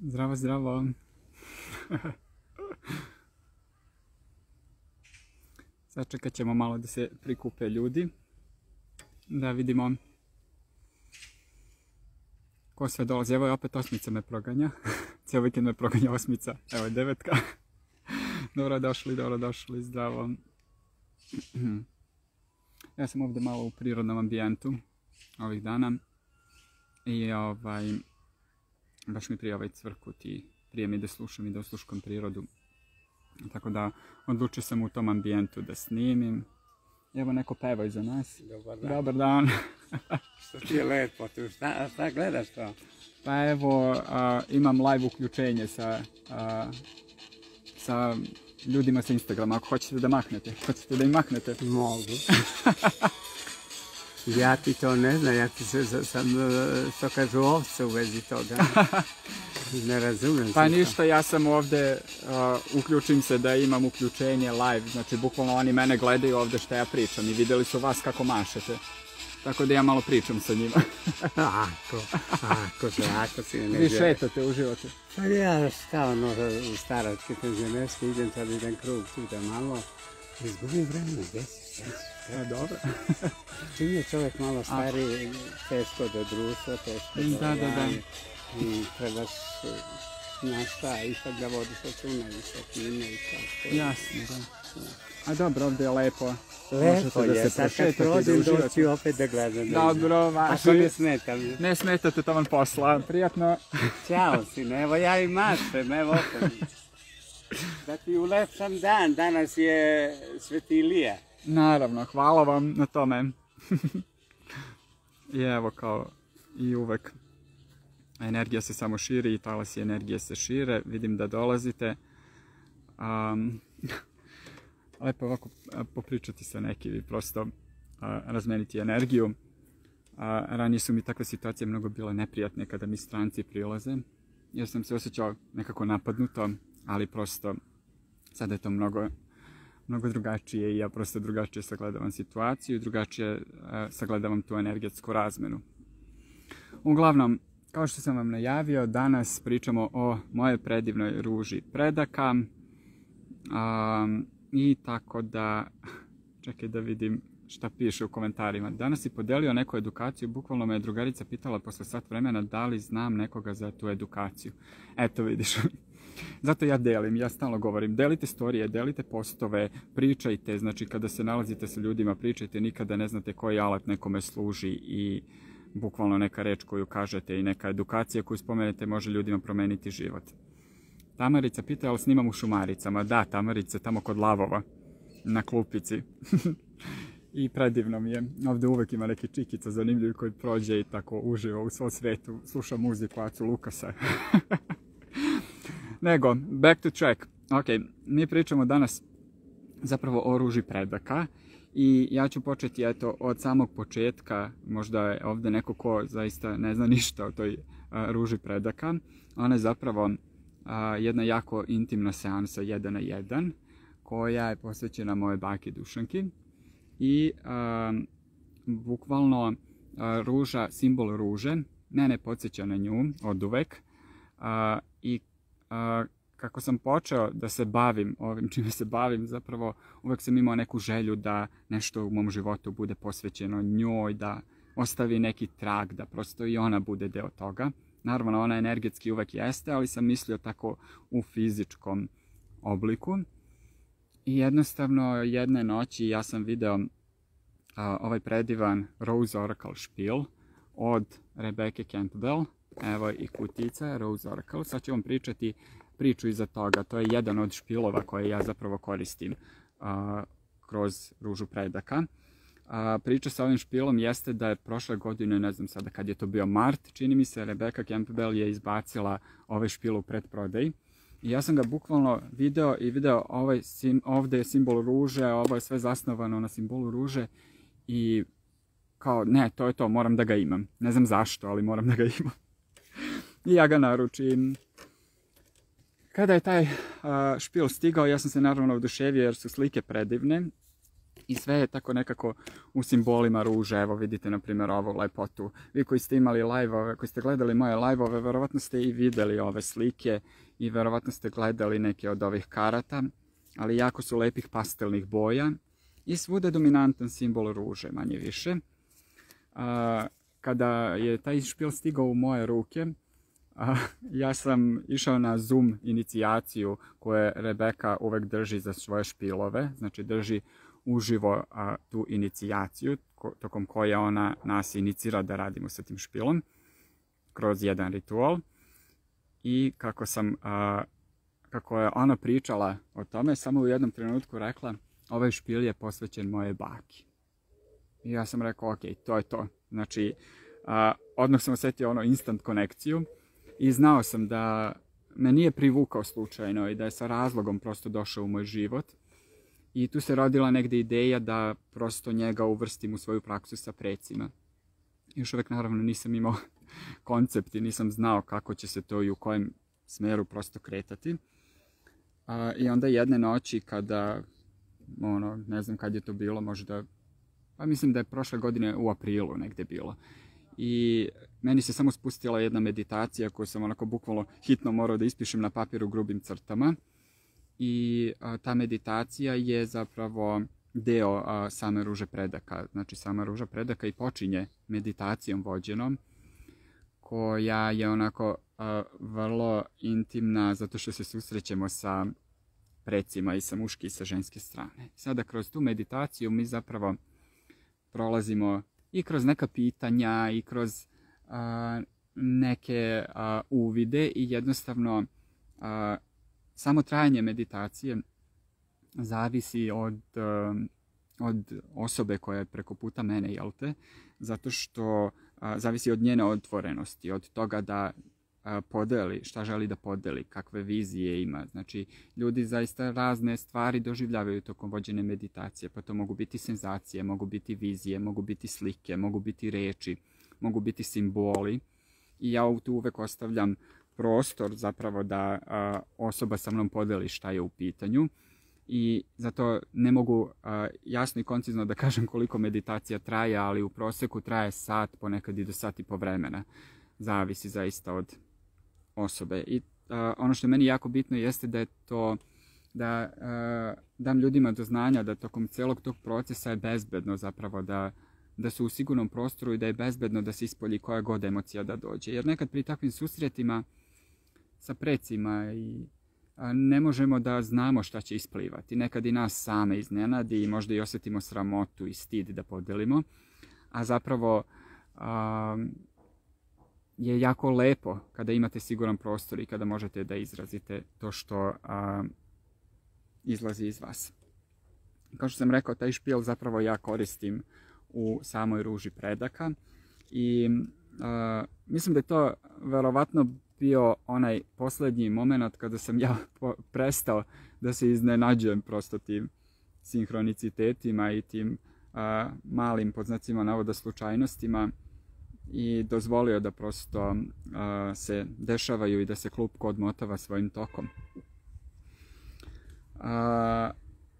Zdravo, zdravo. Sačekat ćemo malo da se prikupe ljudi. Da vidimo ko sve dolazi. Evo je opet osmica me proganja. Cijel vikend me proganja osmica. Evo je devetka. Dobrodošli, zdravo. Ja sam ovdje malo u prirodnom ambijentu ovih dana. I baš mi prije ovaj cvrkut i prije mi da slušam i da osluškam prirodu. Tako da odlučio sam u tom ambijentu da snimim. Evo neko peva iza nas. Dobar dan. Što ti je lepo tu, šta gledaš to? Pa evo, imam live uključenje sa ljudima sa Instagrama. Ako hoćete da mahnete, hoćete da im mahnete? Mogu. Ja ti to ne znam, ja ti sam, što kažu, ovce u vezi toga. Ne razumijem. Pa ništa, ja sam ovdje, uključim se da imam uključenje live, znači bukvalno oni mene gledaju ovdje što ja pričam i vidjeli su vas kako mašete. Tako da ja malo pričam sa njima. Ako si ne. Vi šetate, uživate. Pa ja šta ono, u staračke penzionerske idem sad jedan krug tu da malo izgubim vremena, desi. Dobro. Čim je čovjek malo stariji, teško do društva, teško do Da. I trebaš, znaš šta, ipak da vodiš računa i sa time i tako. Jasno, da. A dobro, ovdje je lepo. Lepo je, sad kad prođem doći opet da gledam. Dobro, ako ne smetam. Ne smetate taman posla, prijatno. Ćao sine, evo ja i mašem, evo opet. Da ti ulepšam dan, danas je Sveti Ilija. Naravno, hvala vam na tome. I evo kao i uvek. Energija se samo širi i talasi energije se šire. Vidim da dolazite. Lepo ovako popričati sa nekim i prosto razmeniti energiju. Ranije su mi takve situacije mnogo bile neprijatne kada mi stranci prilaze. Jer sam se osjećao nekako napadnuto, ali prosto sada je to mnogo drugačije i ja prosto drugačije sagledavam situaciju i drugačije sagledavam tu energetsku razmenu. Uglavnom, kao što sam vam najavio, danas pričamo o mojoj predivnoj ruži predaka. I tako da, čekaj da vidim šta piše u komentarima. Danas si podelio neku edukaciju, bukvalno me je drugarica pitala posle sat vremena da li znam nekoga za tu edukaciju. Eto vidiš. Zato ja delim, ja stalno govorim, delite storije, delite postove, pričajte, znači kada se nalazite sa ljudima, pričajte, nikada ne znate koji alat nekome služi i bukvalno neka reč koju kažete i neka edukacija koju spomenete može ljudima promeniti život. Tamarica pita, ali snimam u Šumaricama? Da, Tamarica, tamo kod Lavova, na klupici. I predivno mi je. Ovdje uvek ima neki čikica zanimljiv koji prođe i tako uživa u svom svetu, sluša muziku Acu Lukasa. Nego, back to track. Ok, mi pričamo danas zapravo o ruži predaka i ja ću početi od samog početka, možda je ovdje neko ko zaista ne zna ništa o toj ruži predaka. Ona je zapravo jedna jako intimna seansa 1 na 1 koja je posvećena moje baki Dušanki i bukvalno ruža, simbol ruže, mene podsjeća na nju od uvek i kako sam počeo da se bavim ovim čime se bavim, zapravo uvek sam imao neku želju da nešto u mom životu bude posvećeno njoj, da ostavi neki trag, da prosto i ona bude deo toga. Naravno, ona energetski uvek jeste, ali sam mislio tako u fizičkom obliku. I jednostavno jedne noći ja sam video ovaj predivan Rose Oracle špil od Rebecca Campbell. Evo i kutica Rose Oracle. Sad ću vam pričati priču iza toga. To je jedan od špilova koje ja zapravo koristim kroz ružu predaka. Priča sa ovim špilom jeste da je prošle godine, ne znam sada kad je to bio mart, čini mi se, Rebecca Campbell je izbacila ovaj špil u predprodaji. I ja sam ga bukvalno video ovdje je simbol ruže, ovo je sve zasnovano na simbolu ruže i kao ne, to je to, moram da ga imam. Ne znam zašto, ali moram da ga imam. I ja ga naručim. Kada je taj špil stigao, ja sam se naravno oduševio jer su slike predivne. I sve je tako nekako u simbolima ruže. Evo vidite na primjer ovu lepotu. Vi koji ste imali live-ove, koji ste gledali moje live-ove, verovatno ste i vidjeli ove slike i verovatno ste gledali neke od ovih karata, ali jako su lepih pastelnih boja i svuda dominantan simbol ruže, manje više. Kada je taj špil stigao u moje ruke, ja sam išao na Zoom inicijaciju koju Rebeka uvek drži za svoje špilove, znači drži uživo tu inicijaciju tokom koje ona nas inicira da radimo sa tim špilom kroz jedan ritual. I kako je ona pričala o tome, samo u jednom trenutku rekla, ovaj špil je posvećen moje baki. I ja sam rekao, ok, to je to. Znači, odmah sam osjetio instant konekciju i znao sam da me nije privukao slučajno i da je sa razlogom prosto došao u moj život. I tu se rodila negdje ideja da prosto njega uvrstim u svoju praksu sa precima. Još uvijek naravno nisam imao koncept i nisam znao kako će se to i u kojem smjeru prosto kretati. I onda jedne noći kada, ne znam kad je to bilo, možda, pa mislim da je prošle godine u aprilu negdje bilo. I meni se samo spustila jedna meditacija koju sam onako bukvalno hitno morao da ispišem na papiru grubim crtama. I ta meditacija je zapravo deo same ruže predaka. Znači sama ruža predaka i počinje meditacijom vođenom, koja je onako vrlo intimna zato što se susrećemo sa precima i sa muške i sa ženske strane. Sada kroz tu meditaciju mi zapravo prolazimo i kroz neka pitanja i kroz neke uvide i jednostavno samo trajanje meditacije zavisi od osobe koja je preko puta mene, jel te? Zato što zavisi od njene otvorenosti, od toga da podeli, šta želi da podeli, kakve vizije ima. Znači, ljudi zaista razne stvari doživljavaju tokom vođene meditacije, pa to mogu biti senzacije, mogu biti vizije, mogu biti slike, mogu biti reči, mogu biti simboli. I ja tu uvek ostavljam prostor zapravo da osoba sa mnom podeli šta je u pitanju. I zato ne mogu jasno i koncizno da kažem koliko meditacija traje, ali u prosjeku traje sat, ponekad i do sat i po vremena. Zavisi zaista od osobe. I ono što je meni jako bitno jeste da je to da dam ljudima do znanja da tokom celog tog procesa je bezbedno zapravo da su u sigurnom prostoru i da je bezbedno da se ispolji koja god emocija da dođe. Jer nekad pri takvim susretima sa precima i ne možemo da znamo šta će isplivati. Nekad i nas same iznenadi i možda i osjetimo sramotu i stid da podelimo. A zapravo je jako lepo kada imate siguran prostor i kada možete da izrazite to što izlazi iz vas. Kao što sam rekao, taj špil zapravo ja koristim u samoj ruži predaka i mislim da je to verovatno bio onaj posljednji moment kada sam ja prestao da se iznenađujem prosto tim sinhronicitetima i tim malim, pod znacima navoda, slučajnostima i dozvolio da prosto se dešavaju i da se klupko odmotava svojim tokom.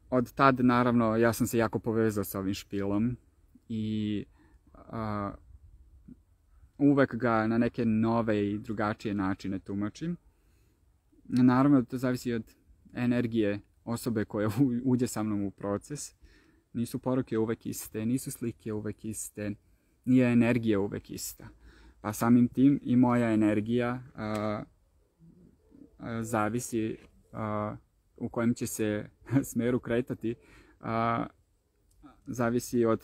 Od tad, naravno, ja sam se jako povezao sa ovim špilom i uvek ga na neke nove i drugačije načine tumačim. Naravno, to zavisi od energije osobe koja uđe sa mnom u proces. Nisu poruke uvek iste, nisu slike uvek iste, nije energija uvek ista. Pa samim tim i moja energija zavisi u kojem će se smeru kretati, zavisi od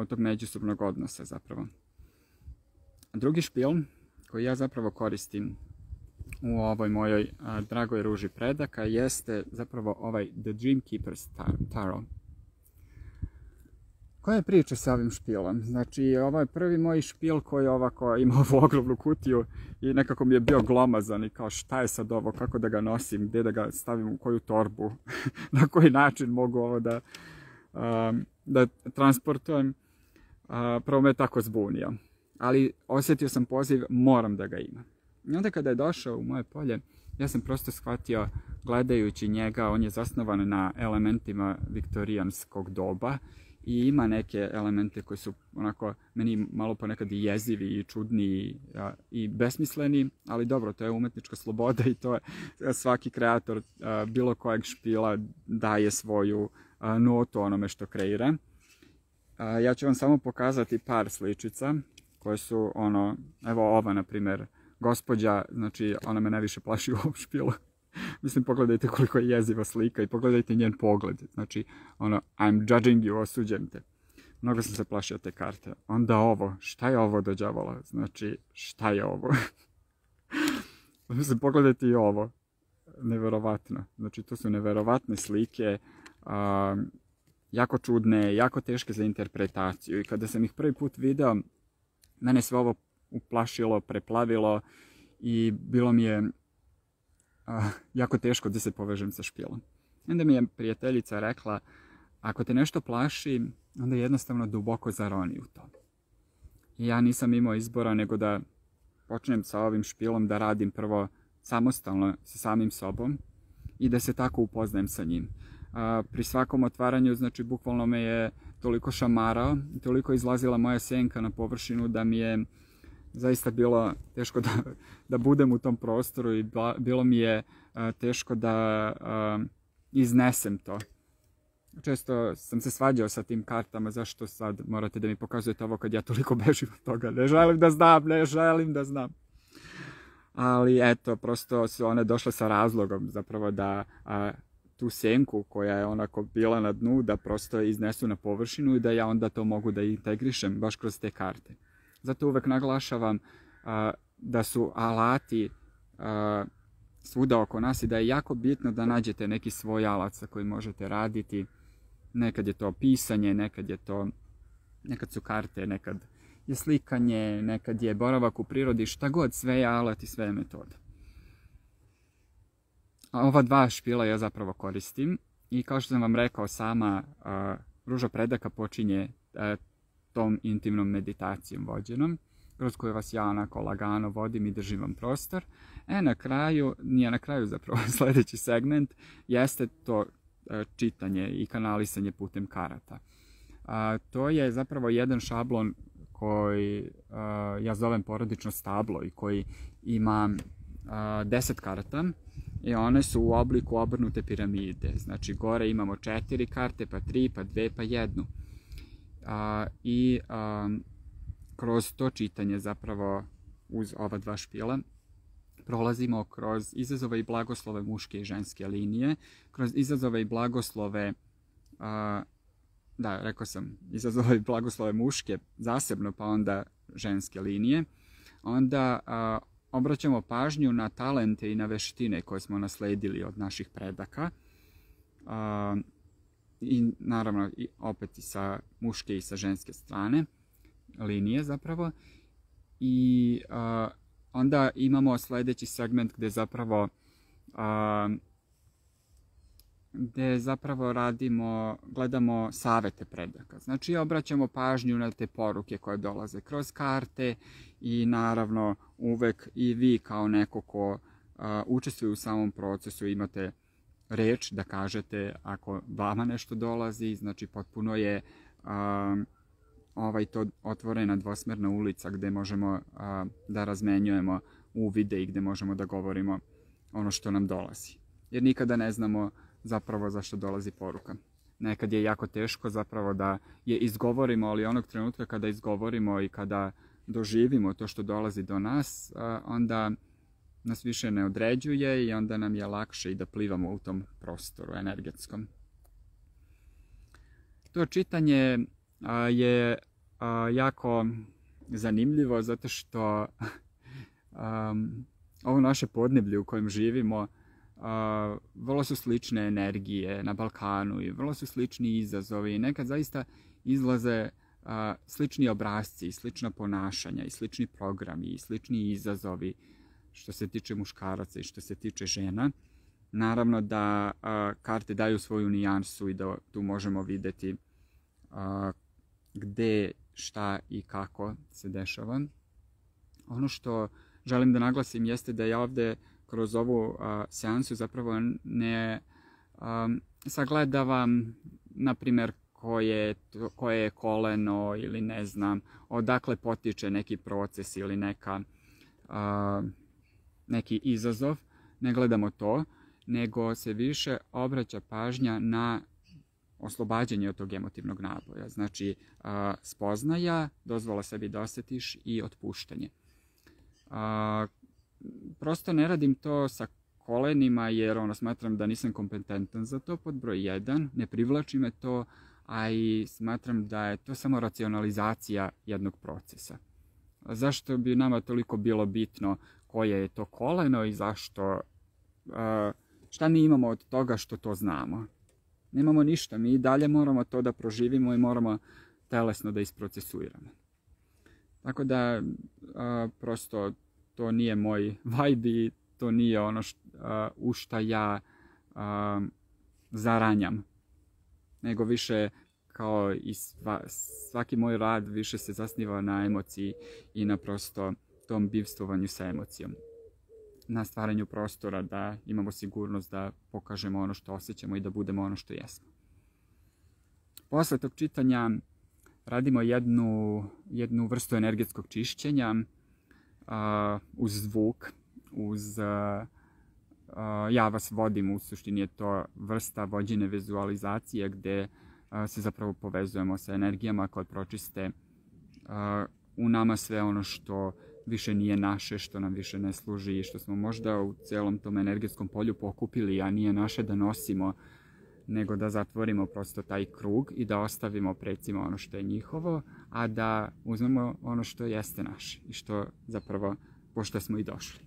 tog međusobnog odnosa zapravo. Drugi špil koji ja zapravo koristim u ovoj mojoj dragoj ruži predaka jeste zapravo ovaj The Dreamkeeper's Tarot. Koja je priča sa ovim špilom? Znači, ovo je prvi moj špil koji ovako ima ovu ogromnu kutiju i nekako mi je bio glomazan i kao šta je sad ovo, kako da ga nosim, gdje da ga stavim, u koju torbu, na koji način mogu ovo da transportujem. Prvo me je tako zbunio, ali osjetio sam poziv, moram da ga imam. I onda kada je došao u moje polje, Ja sam prosto shvatio, gledajući njega, on je zasnovan na elementima viktorijanskog doba i ima neke elemente koji su onako meni malo ponekad i jezivi i čudni i besmisleni, ali dobro, to je umetnička sloboda i to je svaki kreator bilo kojeg špila daje svoju notu onome što kreira. Ja ću vam samo pokazati par sličica koje su evo ova na primjer, gospođa, znači ona me najviše plaši u ovom špilu. Mislim, pogledajte koliko je jeziva slika i pogledajte njen pogled. Znači, I'm judging you, osuđujem te. Mnogo sam se plašio te karte. Onda ovo, šta je ovo do đavola? Znači, šta je ovo? Mislim, pogledajte i ovo. Neverovatno. Znači, to su neverovatne slike, jako čudne, jako teške za interpretaciju. I kada sam ih prvi put video, mene sve ovo uplašilo, preplavilo i bilo mi je jako teško da se povežem sa špilom. Onda mi je prijateljica rekla, ako te nešto plaši, onda jednostavno duboko zaroni u to. I ja nisam imao izbora nego da počnem sa ovim špilom da radim prvo samostalno sa samim sobom i da se tako upoznajem sa njim. Pri svakom otvaranju, znači, bukvalno me je toliko šamarao, toliko izlazila moja senka na površinu da mi je zaista bilo teško da budem u tom prostoru i bilo mi je teško da iznesem to. Često sam se svađao sa tim kartama, zašto sad morate da mi pokazujete ovo kad ja toliko bežim od toga. Ne želim da znam. Ali eto, prosto su one došle sa razlogom zapravo da tu senku koja je onako bila na dnu, da prosto iznesu na površinu i da ja onda to mogu da integrišem baš kroz te karte. Zato uvek naglašavam da su alati svuda oko nas i da je jako bitno da nađete neki svoj alat sa kojim možete raditi. Nekad je to pisanje, nekad su karte, nekad je slikanje, nekad je boravak u prirodi, šta god, sve je alat i sve je metoda. Ova dva špila ja zapravo koristim i kao što sam vam rekao, sama ruža predaka počinje tom intimnom meditacijom vođenom, kroz koju vas ja onako lagano vodim i držim vam prostor. Na kraju, nije na kraju zapravo, sljedeći segment jeste to čitanje i kanalisanje putem karata. To je zapravo jedan šablon koji ja zovem porodično stablo i koji ima 10 karata i one su u obliku obrnute piramide. Znači gore imamo 4 karte, pa 3, pa 2, pa 1. Kroz to čitanje zapravo uz ova dva špila prolazimo kroz izazove i blagoslove muške i ženske linije, kroz izazove i blagoslove, rekao sam, izazove i blagoslove muške zasebno, pa onda ženske linije. Onda obraćamo pažnju na talente i na veštine koje smo nasledili od naših predaka. I naravno opet i sa muške i sa ženske strane linije zapravo. I onda imamo sljedeći segment gdje zapravo gledamo savete predaka. Znači obraćamo pažnju na te poruke koje dolaze kroz karte i naravno uvek i vi kao neko ko učestvuje u samom procesu imate reč da kažete ako vama nešto dolazi. Znači potpuno je to otvorena dvosmjerna ulica gdje možemo da razmenjujemo uvide i gdje možemo da govorimo ono što nam dolazi. Jer nikada ne znamo zapravo zašto dolazi poruka. Nekad je jako teško zapravo da je izgovorimo, ali onog trenutka kada izgovorimo i kada doživimo to što dolazi do nas, onda nas više ne određuje i onda nam je lakše i da plivamo u tom prostoru energetskom. To čitanje je jako zanimljivo zato što ovo naše podneblje u kojem živimo vrlo su slične energije na Balkanu i vrlo su slični izazovi i nekad zaista izlaze slični obrasci, slična ponašanja i slični programi i slični izazovi što se tiče muškaraca i što se tiče žena. Naravno da karte daju svoju nijansu i da tu možemo vidjeti gdje, šta i kako se dešava. Ono što želim da naglasim jeste da ja ovdje kroz ovu seansu zapravo ne sagledavam, na primjer, koje je koleno ili ne znam, odakle potiče neki proces ili neki izazov. Ne gledamo to, nego se više obraća pažnja na oslobađanje od tog emotivnog naboja. Znači, spoznaja, dozvola sebi da osjetiš i otpuštanje. Prosto ne radim to sa kolenima jer smatram da nisam kompetentan za to, pod broj 1. Ne privlači me to, a i smatram da je to samo racionalizacija jednog procesa. Zašto bi nama toliko bilo bitno koje je to koleno i zašto, šta mi imamo od toga što to znamo? Nemamo ništa, mi i dalje moramo to da proživimo i moramo telesno da isprocesuiramo. Tako da, prosto, to nije moj vibe i to nije ono u šta ja zaranjam. Nego više, kao i svaki moj rad, više se zasniva na emociji i na prosto tom bivstvovanju sa emocijom. Na stvaranju prostora da imamo sigurnost da pokažemo ono što osjećamo i da budemo ono što jesmo. Posle tog čitanja radimo jednu vrstu energetskog čišćenja uz zvuk, ja vas vodim, u suštini je to vrsta vođene vizualizacije gdje se zapravo povezujemo sa energijama koje pročiste u nama sve ono što više nije naše, što nam više ne služi i što smo možda u cijelom tom energetskom polju pokupili, a nije naše da nosimo, nego da zatvorimo prosto taj krug i da ostavimo precima ono što je njihovo, a da uzmemo ono što jeste naše i što zapravo, pošto smo i došli.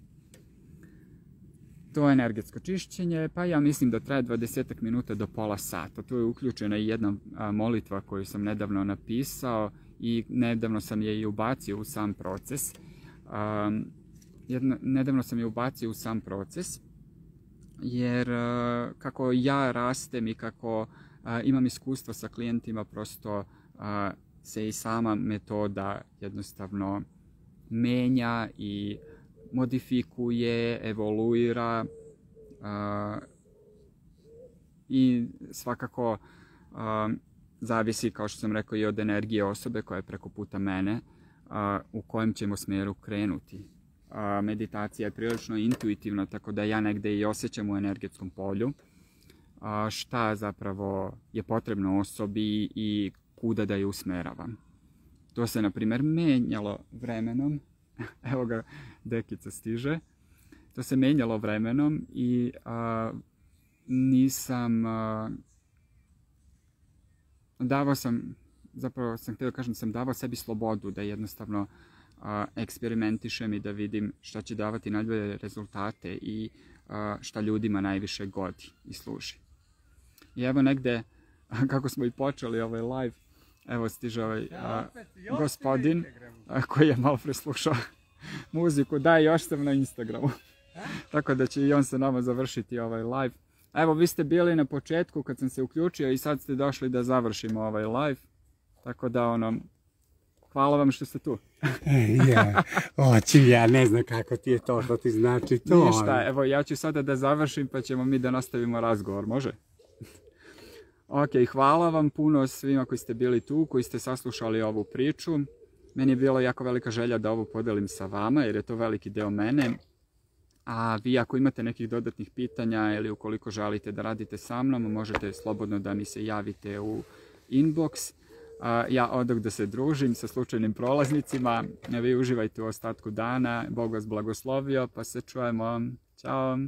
To je energetsko čišćenje, pa ja mislim da traje 20 minuta do pola sata. Tu je uključena i jedna molitva koju sam nedavno napisao i nedavno sam je i ubacio u sam proces. Jer kako ja rastem i kako imam iskustvo sa klijentima, prosto se i sama metoda jednostavno menja i modifikuje, evoluira i svakako zavisi, kao što sam rekao, i od energije osobe koja je preko puta mene, u kojem ćemo smjeru krenuti. Meditacija je prilično intuitivna, tako da ja negdje i osjećam u energetskom polju šta zapravo je potrebno osobi i kuda da je usmeravam. To se, na primjer, menjalo vremenom. Evo ga, dekica stiže. To se menjalo vremenom i zapravo sam htio da kažem, sam davao sebi slobodu da jednostavno eksperimentišem i da vidim šta će davati najbolje rezultate i šta ljudima najviše godi i služi. I evo negde, kako smo i počeli ovaj live, evo stiže ovaj gospodin koji je malo preslušao muziku, da, još sam na Instagramu. Tako da će i on sa nama završiti ovaj live. Evo, vi ste bili na početku kad sam se uključio i sad ste došli da završimo ovaj live. Tako da, hvala vam što ste tu. Ja ne znam kako ti je to, što ti znači to. Ništa, evo, ja ću sada da završim pa ćemo mi da nastavimo razgovor, može? Ok, hvala vam puno svima koji ste bili tu, koji ste saslušali ovu priču. Meni je bila jako velika želja da ovo podelim sa vama, jer je to veliki deo mene. A vi ako imate nekih dodatnih pitanja ili ukoliko želite da radite sa mnom, možete slobodno da mi se javite u inbox. Ja odoh da se družim sa slučajnim prolaznicima. Vi uživajte u ostatku dana. Bog vas blagoslovio, pa se čujemo. Ćao!